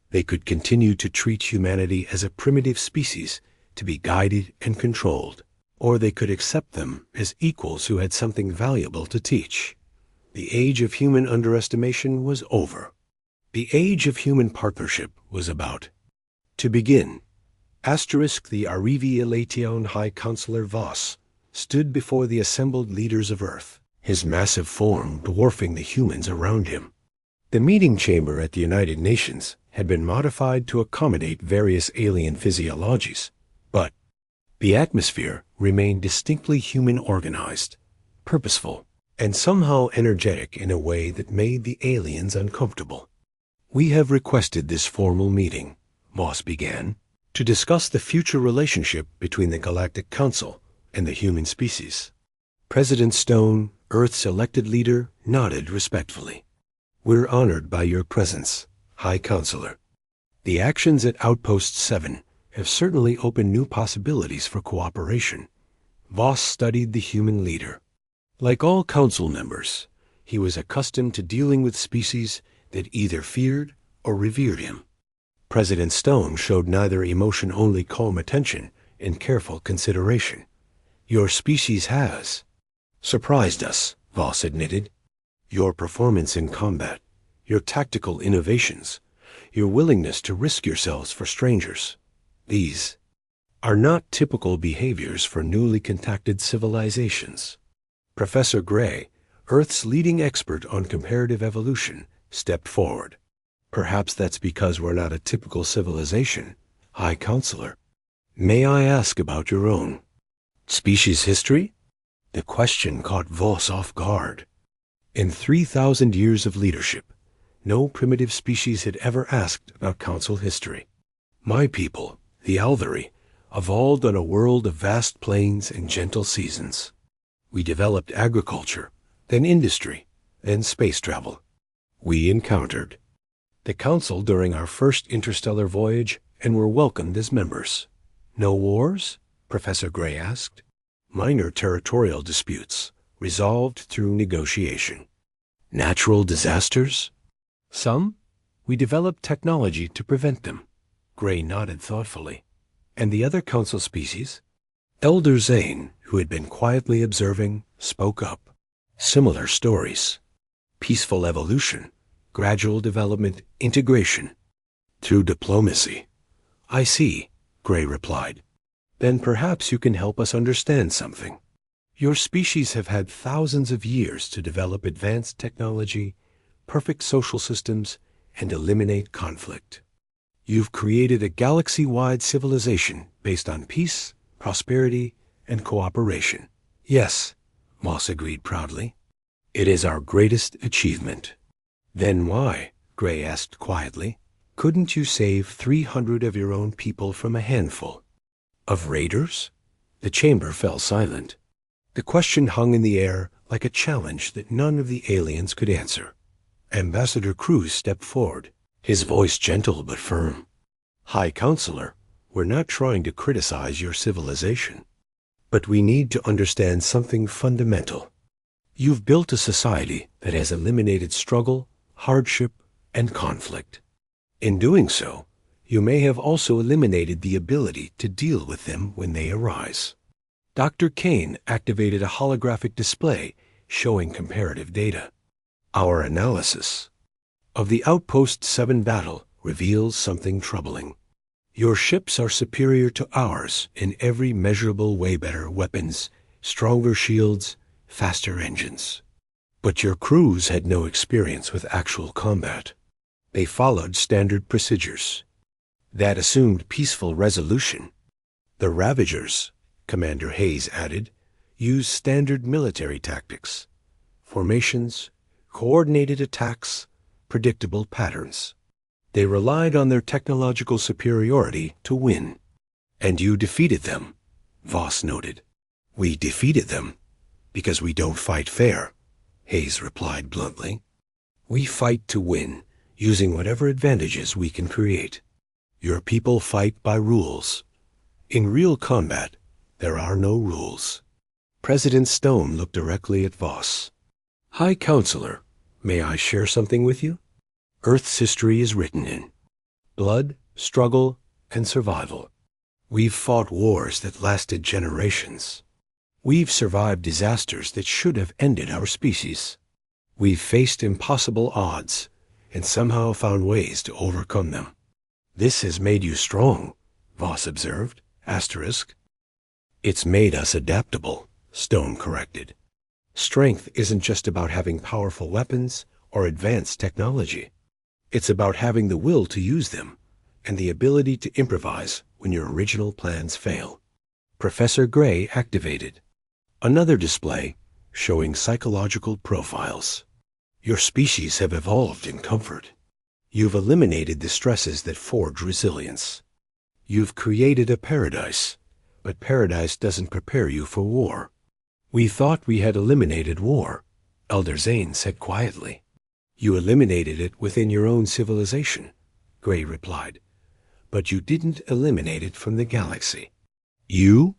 Speaker 1: They could continue to treat humanity as a primitive species to be guided and controlled, or they could accept them as equals who had something valuable to teach. The age of human underestimation was over. The age of human partnership was about to begin. The Arrivi Elation High Counselor Voss stood before the assembled leaders of Earth, his massive form dwarfing the humans around him. The meeting chamber at the United Nations had been modified to accommodate various alien physiologies, but the atmosphere remained distinctly human organized, purposeful, and somehow energetic in a way that made the aliens uncomfortable. We have requested this formal meeting, Voss began, to discuss the future relationship between the Galactic Council and the human species. President Stone, Earth's elected leader, nodded respectfully. We're honored by your presence, High Counselor. The actions at Outpost 7 have certainly opened new possibilities for cooperation. Voss studied the human leader. Like all council members, he was accustomed to dealing with species that either feared or revered him. President Stone showed neither emotion, only calm attention and careful consideration. Your species has surprised us, Voss admitted. Your performance in combat, your tactical innovations, your willingness to risk yourselves for strangers. These are not typical behaviors for newly contacted civilizations. Professor Gray, Earth's leading expert on comparative evolution, stepped forward. Perhaps that's because we're not a typical civilization, High Counselor. May I ask about your own species history? The question caught Voss off guard. In 3,000 years of leadership, no primitive species had ever asked about Council history. My people, the Alvari, evolved on a world of vast plains and gentle seasons. We developed agriculture, then industry, then space travel. We encountered the Council during our first interstellar voyage and were welcomed as members. No wars? Professor Gray asked. Minor territorial disputes, resolved through negotiation. Natural disasters? Some? We developed technology to prevent them. Gray nodded thoughtfully. And the other Council species? Elder Zane, who had been quietly observing, spoke up. Similar stories. Peaceful evolution, gradual development, integration. Through diplomacy. I see, Gray replied. Then perhaps you can help us understand something. Your species have had thousands of years to develop advanced technology, perfect social systems, and eliminate conflict. You've created a galaxy-wide civilization based on peace, prosperity, and cooperation. Yes, Voss agreed proudly. It is our greatest achievement. Then why, Gray asked quietly, couldn't you save 300 of your own people from a handful? Of raiders? The chamber fell silent. The question hung in the air like a challenge that none of the aliens could answer. Ambassador Cruz stepped forward, his voice gentle but firm. High Counselor, we're not trying to criticize your civilization, but we need to understand something fundamental. You've built a society that has eliminated struggle, hardship, and conflict. In doing so, you may have also eliminated the ability to deal with them when they arise. Dr. Kane activated a holographic display showing comparative data. Our analysis of the Outpost 7 battle reveals something troubling. Your ships are superior to ours in every measurable way: better weapons, stronger shields, faster engines. But your crews had no experience with actual combat. They followed standard procedures that assumed peaceful resolution. The Ravagers, Commander Hayes added, used standard military tactics: formations, coordinated attacks, predictable patterns. They relied on their technological superiority to win. And you defeated them, Voss noted. We defeated them because we don't fight fair, Hayes replied bluntly. We fight to win, using whatever advantages we can create. Your people fight by rules. In real combat, there are no rules. President Stone looked directly at Voss. High Counselor, may I share something with you? Earth's history is written in blood, struggle, and survival. We've fought wars that lasted generations. We've survived disasters that should have ended our species. We've faced impossible odds and somehow found ways to overcome them. This has made you strong, Voss observed, asterisk. It's made us adaptable, Stone corrected. Strength isn't just about having powerful weapons or advanced technology. It's about having the will to use them and the ability to improvise when your original plans fail. Professor Gray activated another display showing psychological profiles. Your species have evolved in comfort. You've eliminated the stresses that forge resilience. You've created a paradise, but paradise doesn't prepare you for war. We thought we had eliminated war, Elder Zane said quietly. You eliminated it within your own civilization, Gray replied. But you didn't eliminate it from the galaxy. You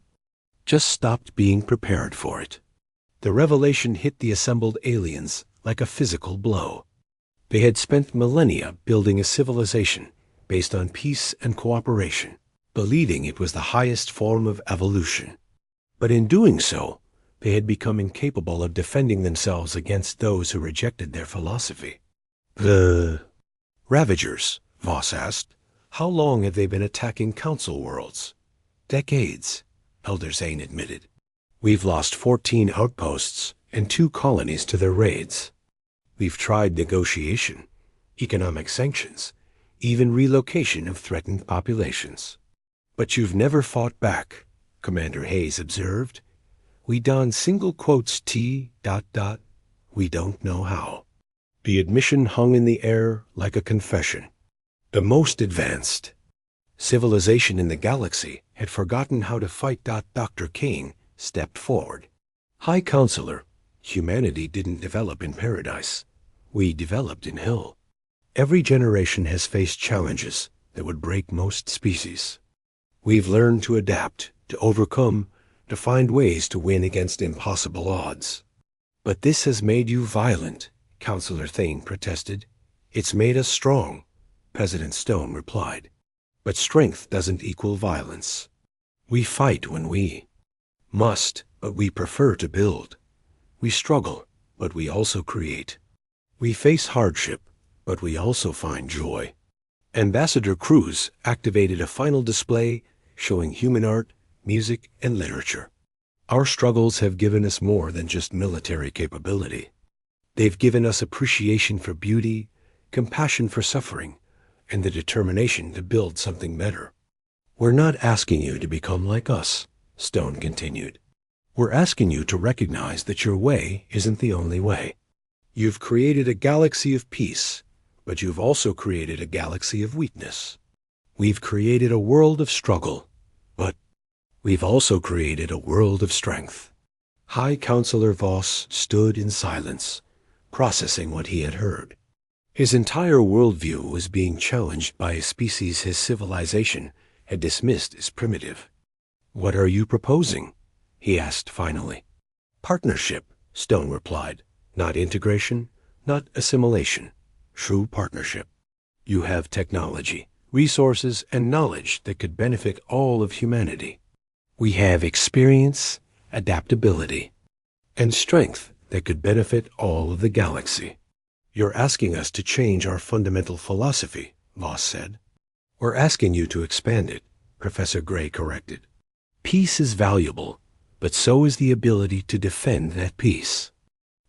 Speaker 1: just stopped being prepared for it. The revelation hit the assembled aliens like a physical blow. They had spent millennia building a civilization based on peace and cooperation, believing it was the highest form of evolution. But in doing so, they had become incapable of defending themselves against those who rejected their philosophy. The Ravagers, Voss asked, how long have they been attacking council worlds? Decades, Elder Zane admitted. We've lost 14 outposts and 2 colonies to their raids. We've tried negotiation, economic sanctions, even relocation of threatened populations. But you've never fought back, Commander Hayes observed. We don single quotes T... We don't know how. The admission hung in the air like a confession. The most advanced civilization in the galaxy had forgotten how to fight. Dr. Kane stepped forward. High Counselor, humanity didn't develop in paradise. We developed in hell. Every generation has faced challenges that would break most species. We've learned to adapt, to overcome, to find ways to win against impossible odds. But this has made you violent, Counselor Thane protested. It's made us strong, President Stone replied. But strength doesn't equal violence. We fight when we must, but we prefer to build. We struggle, but we also create. We face hardship, but we also find joy. Ambassador Cruz activated a final display showing human art, music, and literature. Our struggles have given us more than just military capability. They've given us appreciation for beauty, compassion for suffering, and the determination to build something better. We're not asking you to become like us, Stone continued. We're asking you to recognize that your way isn't the only way. You've created a galaxy of peace, but you've also created a galaxy of weakness. We've created a world of struggle, but we've also created a world of strength. High Counselor Voss stood in silence, processing what he had heard. His entire worldview was being challenged by a species his civilization had dismissed as primitive. "What are you proposing?" he asked finally. "Partnership," Stone replied. "Not integration, not assimilation. True partnership. You have technology, resources, and knowledge that could benefit all of humanity. We have experience, adaptability, and strength that could benefit all of the galaxy." "You're asking us to change our fundamental philosophy," Voss said. "We're asking you to expand it," Professor Gray corrected. "Peace is valuable, but so is the ability to defend that peace.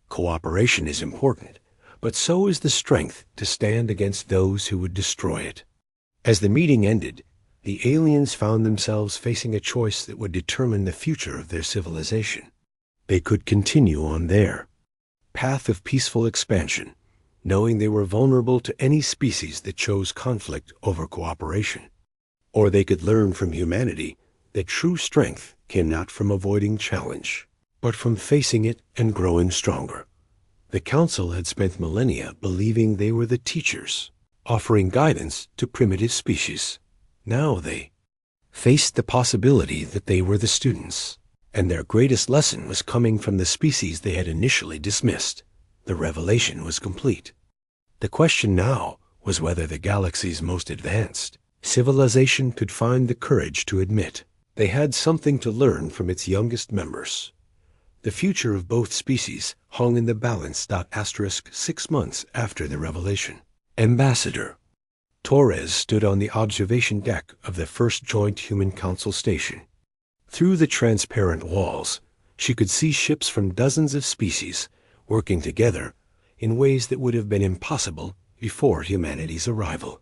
Speaker 1: Cooperation is important, but so is the strength to stand against those who would destroy it." As the meeting ended, the aliens found themselves facing a choice that would determine the future of their civilization. They could continue on their path of peaceful expansion, knowing they were vulnerable to any species that chose conflict over cooperation. Or they could learn from humanity that true strength came not from avoiding challenge, but from facing it and growing stronger. The Council had spent millennia believing they were the teachers, offering guidance to primitive species. Now they faced the possibility that they were the students, and their greatest lesson was coming from the species they had initially dismissed. The revelation was complete. The question now was whether the galaxy's most advanced civilization could find the courage to admit they had something to learn from its youngest members. The future of both species hung in the balance. 6 months after the revelation. Ambassador Torres stood on the observation deck of the first Joint Human Council station. Through the transparent walls, she could see ships from dozens of species working together in ways that would have been impossible before humanity's arrival.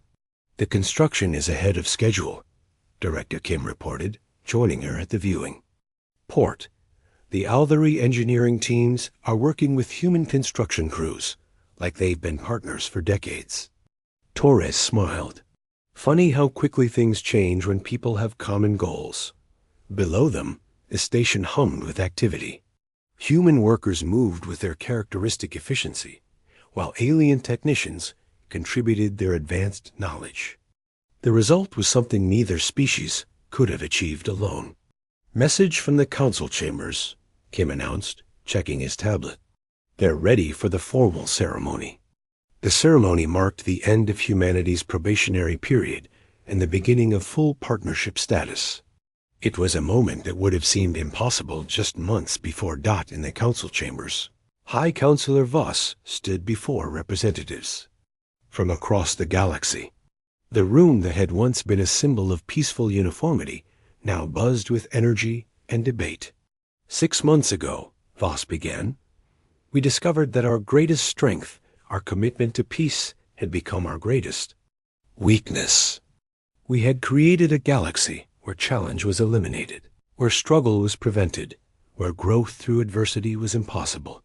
Speaker 1: "The construction is ahead of schedule," Director Kim reported, joining her at the viewing port. "The Althery engineering teams are working with human construction crews, like they've been partners for decades." Torres smiled. "Funny how quickly things change when people have common goals." Below them, the station hummed with activity. Human workers moved with their characteristic efficiency, while alien technicians contributed their advanced knowledge. The result was something neither species could have achieved alone. "Message from the council chambers," Kim announced, checking his tablet. "They're ready for the formal ceremony." The ceremony marked the end of humanity's probationary period and the beginning of full partnership status. It was a moment that would have seemed impossible just months before Dot in the council chambers. High Counselor Voss stood before representatives from across the galaxy. The room that had once been a symbol of peaceful uniformity now buzzed with energy and debate. "6 months ago," Voss began, "we discovered that our greatest strength, our commitment to peace, had become our greatest weakness. We had created a galaxy where challenge was eliminated, where struggle was prevented, where growth through adversity was impossible."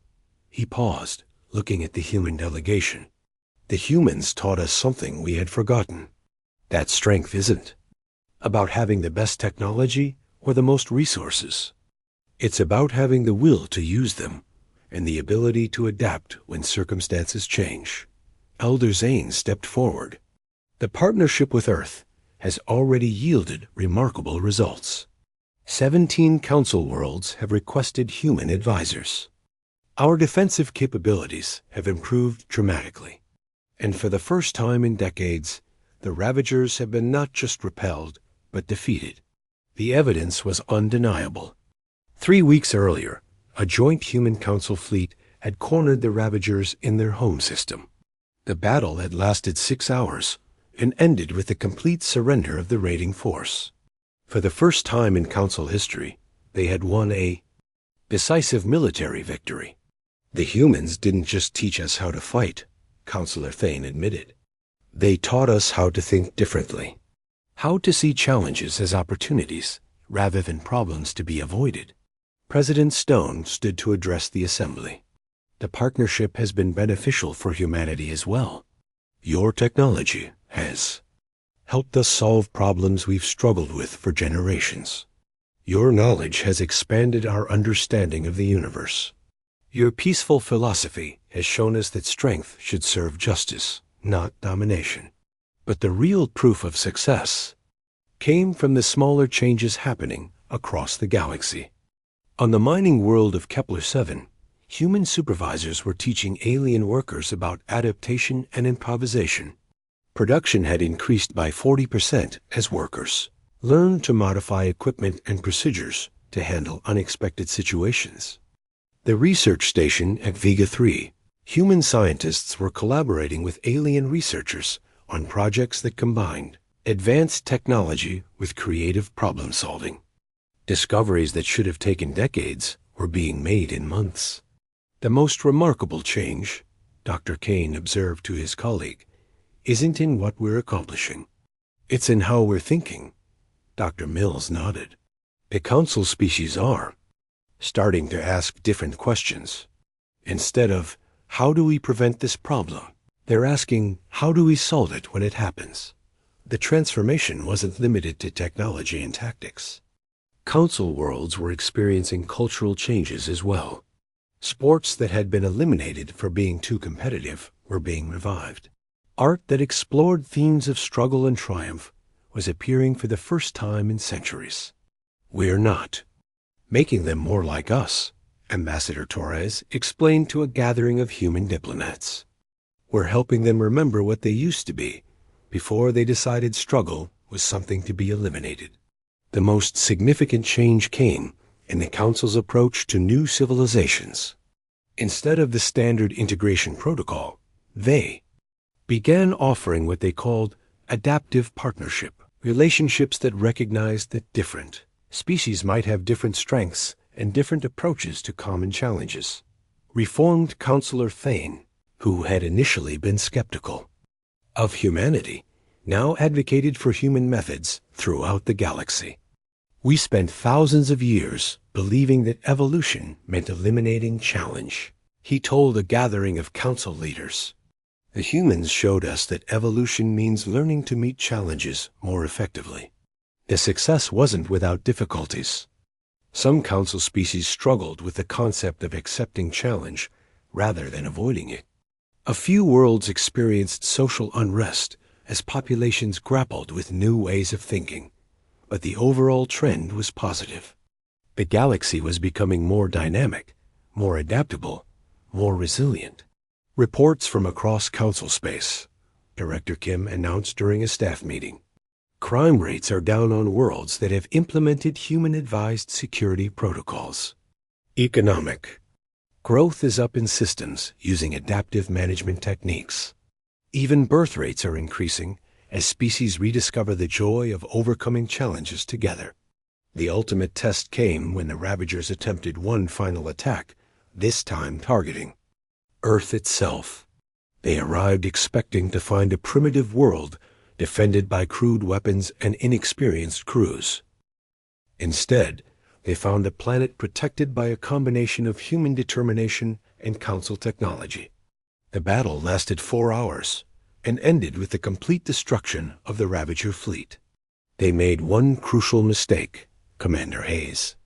Speaker 1: He paused, looking at the human delegation. "The humans taught us something we had forgotten. That strength isn't about having the best technology or the most resources. It's about having the will to use them and the ability to adapt when circumstances change." Elder Zane stepped forward. "The partnership with Earth has already yielded remarkable results. 17 council worlds have requested human advisors. Our defensive capabilities have improved dramatically, and for the first time in decades, the Ravagers have been not just repelled, but defeated." The evidence was undeniable. 3 weeks earlier, a joint human council fleet had cornered the Ravagers in their home system. The battle had lasted 6 hours and ended with the complete surrender of the raiding force. For the first time in council history, they had won a decisive military victory. "The humans didn't just teach us how to fight," Counselor Thane admitted. "They taught us how to think differently, how to see challenges as opportunities rather than problems to be avoided." President Stone stood to address the assembly. The partnership has been beneficial for humanity as well. Your technology has helped us solve problems we've struggled with for generations. Your knowledge has expanded our understanding of the universe. Your peaceful philosophy has shown us that strength should serve justice, not domination. But the real proof of success came from the smaller changes happening across the galaxy. On the mining world of Kepler-7, human supervisors were teaching alien workers about adaptation and improvisation. Production had increased by 40% as workers learned to modify equipment and procedures to handle unexpected situations. The research station at Vega 3, human scientists were collaborating with alien researchers on projects that combined advanced technology with creative problem-solving. Discoveries that should have taken decades were being made in months. The most remarkable change, Dr. Kane observed to his colleague, isn't in what we're accomplishing. It's in how we're thinking. Dr. Mills nodded. The council species are starting to ask different questions. Instead of, how do we prevent this problem? They're asking, how do we solve it when it happens? The transformation wasn't limited to technology and tactics. Council worlds were experiencing cultural changes as well. Sports that had been eliminated for being too competitive were being revived. Art that explored themes of struggle and triumph was appearing for the first time in centuries. We're not making them more like us, Ambassador Torres explained to a gathering of human diplomats. We're helping them remember what they used to be before they decided struggle was something to be eliminated. The most significant change came in the Council's approach to new civilizations. Instead of the standard integration protocol, they began offering what they called adaptive partnership, relationships that recognized that different species might have different strengths and different approaches to common challenges. Reformed Counselor Thane, who had initially been skeptical of humanity, now advocated for human methods throughout the galaxy. We spent thousands of years believing that evolution meant eliminating challenge, he told a gathering of council leaders. The humans showed us that evolution means learning to meet challenges more effectively. The success wasn't without difficulties. Some council species struggled with the concept of accepting challenge rather than avoiding it. A few worlds experienced social unrest as populations grappled with new ways of thinking, but the overall trend was positive. The galaxy was becoming more dynamic, more adaptable, more resilient. Reports from across council space, Director Kim announced during a staff meeting. Crime rates are down on worlds that have implemented human-advised security protocols. Economic growth is up in systems using adaptive management techniques. Even birth rates are increasing as species rediscover the joy of overcoming challenges together. The ultimate test came when the Ravagers attempted one final attack, this time targeting Earth itself. They arrived expecting to find a primitive world defended by crude weapons and inexperienced crews. Instead, they found a planet protected by a combination of human determination and council technology. The battle lasted 4 hours and ended with the complete destruction of the Ravager fleet. They made one crucial mistake, Commander Hayes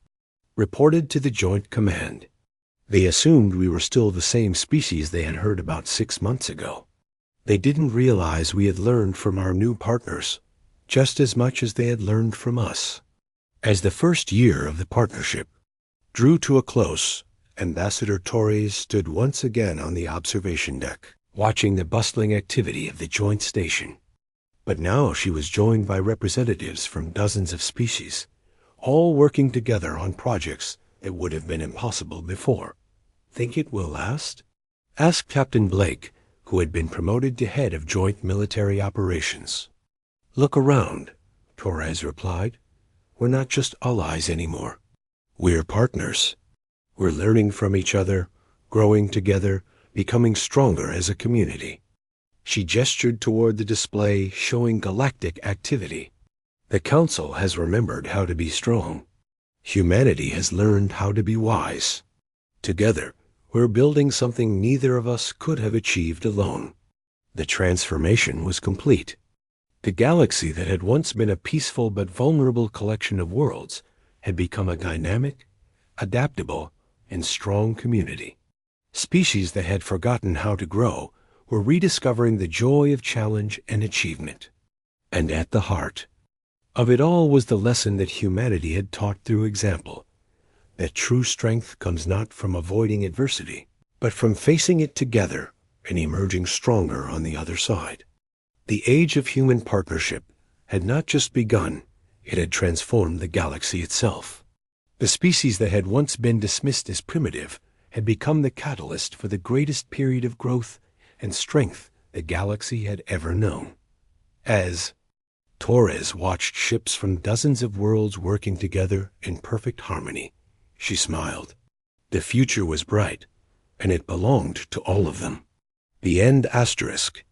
Speaker 1: reported to the Joint Command. They assumed we were still the same species they had heard about 6 months ago. They didn't realize we had learned from our new partners just as much as they had learned from us. As the first year of the partnership drew to a close, Ambassador Torres stood once again on the observation deck, watching the bustling activity of the joint station. But now she was joined by representatives from dozens of species, all working together on projects that would have been impossible before. Think it will last? Asked Captain Blake, who had been promoted to head of Joint Military Operations. Look around, Torres replied. We're not just allies anymore. We're partners. We're learning from each other, growing together, becoming stronger as a community. She gestured toward the display showing galactic activity. The Council has remembered how to be strong. Humanity has learned how to be wise. Together, We're building something neither of us could have achieved alone. The transformation was complete. The galaxy that had once been a peaceful but vulnerable collection of worlds had become a dynamic, adaptable, and strong community. Species that had forgotten how to grow were rediscovering the joy of challenge and achievement. And at the heart of it all was the lesson that humanity had taught through example, that true strength comes not from avoiding adversity, but from facing it together and emerging stronger on the other side. The age of human partnership had not just begun, it had transformed the galaxy itself. The species that had once been dismissed as primitive had become the catalyst for the greatest period of growth and strength the galaxy had ever known. As Torres watched ships from dozens of worlds working together in perfect harmony, she smiled. The future was bright, and it belonged to all of them. The end asterisk